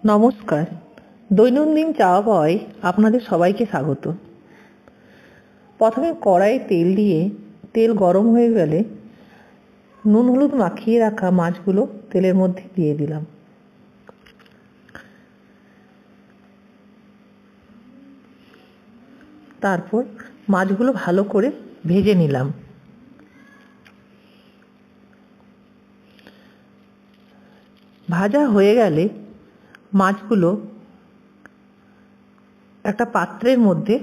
নমস্কার। দৈনন্দিন চাওয়া পাওয়ায় আপনাদের সবাইকে স্বাগত। প্রথমে কড়াইয়ে তেল দিয়ে তেল গরম হয়ে গেলে নুন হলুদ মাখিয়ে রাখা মাছগুলো তেলের মধ্যে দিয়ে দিলাম। তারপর মাছগুলো ভালো করে ভেজে নিলাম। ভাজা হয়ে গেলে মাছগুলো একটা পাত্রের মধ্যে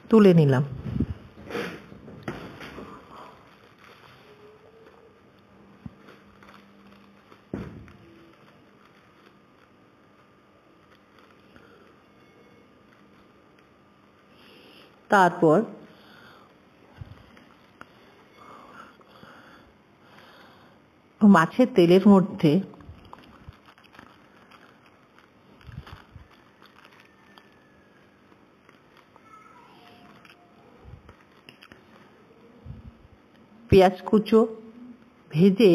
তুলে নিলাম। তারপর মাছের তেলের মধ্যে পেঁয়াজ কুচো ভেজে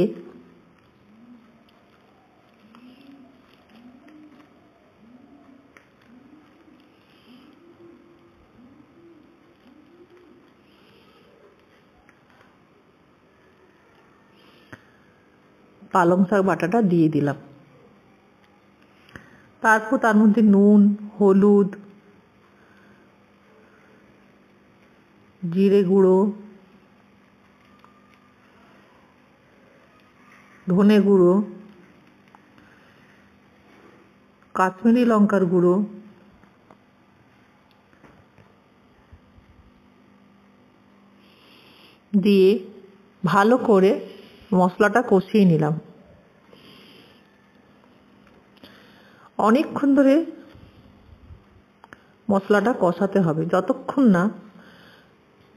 পালং শাক বাটাটা দিয়ে দিলাম। তারপর তার মধ্যে নুন, হলুদ, জিরে গুঁড়ো, ধনে গুঁড়ো, কাশ্মীরি লঙ্কার গুঁড়ো, দিয়ে ভালো করে মশলাটা কষিয়ে নিলাম। অনেকক্ষণ ধরে মশলাটা কষাতে হবে, যতক্ষণ না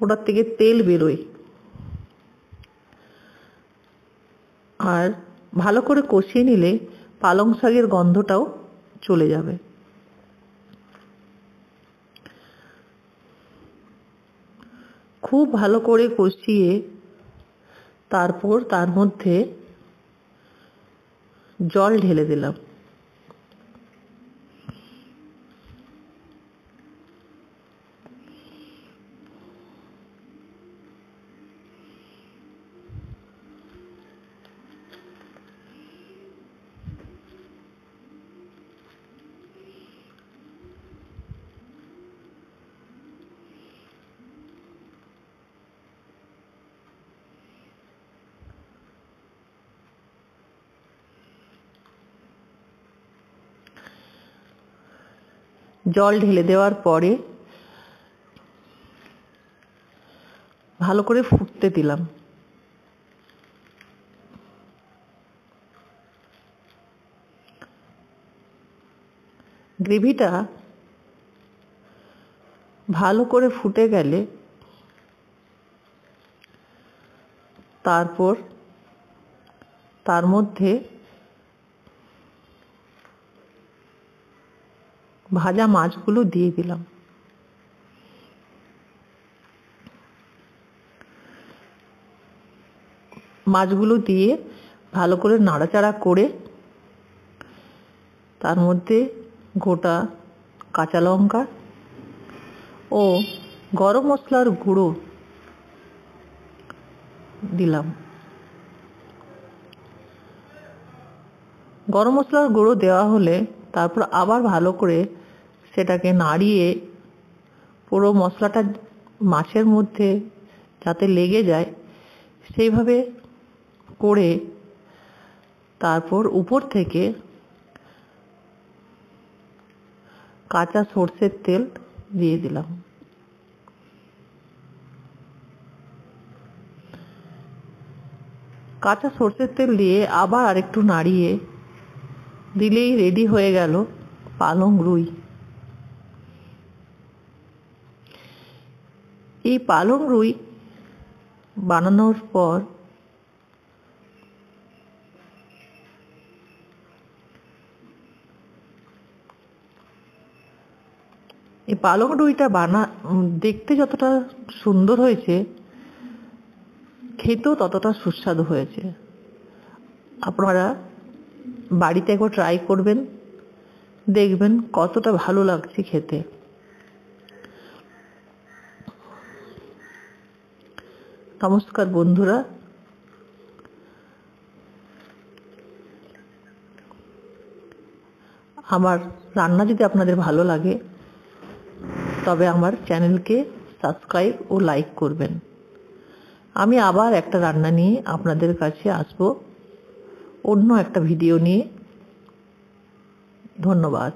ওটার থেকে তেল বেরোয়। আর ভালো করে কষিয়ে নিলে পালং শাকের গন্ধটাও চলে যাবে। খুব ভালো করে কষিয়ে তারপর তার মধ্যে জল ঢেলে দিলাম। জল ঢেলে দেওয়ার পরে ভালো করে ফুটতে দিলাম। গ্রেভিটা ভালো করে ফুটে গেলে তারপর তার মধ্যে ভাজা মাছগুলো দিয়ে দিলাম। মাছগুলো দিয়ে ভালো করে নাড়াচাড়া করে তার মধ্যে গোটা কাঁচা লঙ্কা ও গরম মশলার গুঁড়ো দিলাম। গরম মশলার গুঁড়ো দেওয়া হলে তারপর আবার ভালো করে সেটাকে নাড়িয়ে পুরো মশলাটা মাছের মধ্যে যাতে লেগে যায় সেইভাবে করে তারপর উপর থেকে কাঁচা সর্ষের তেল দিয়ে দিলাম। কাঁচা সর্ষের তেল দিয়ে আবার আরেকটু নাড়িয়ে দিলেই রেডি হয়ে গেল পালং রুই। এই পালং রুই বানানোর পর এই পালং রুইটা দেখতে যতটা সুন্দর হয়েছে খেতেও ততটা সুস্বাদু হয়েছে। আপনারা বাড়িতে একবার ট্রাই করবেন। দেখবেন কতটা ভালো লাগছে খেতে। নমস্কার বন্ধুরা, আমার রান্না যদি আপনাদের ভালো লাগে তবে আমার চ্যানেলকে সাবস্ক্রাইব ও লাইক করবেন। আমি আবার একটা রান্না নিয়ে আপনাদের কাছে আসব, অন্য একটা ভিডিও নিয়ে। ধন্যবাদ।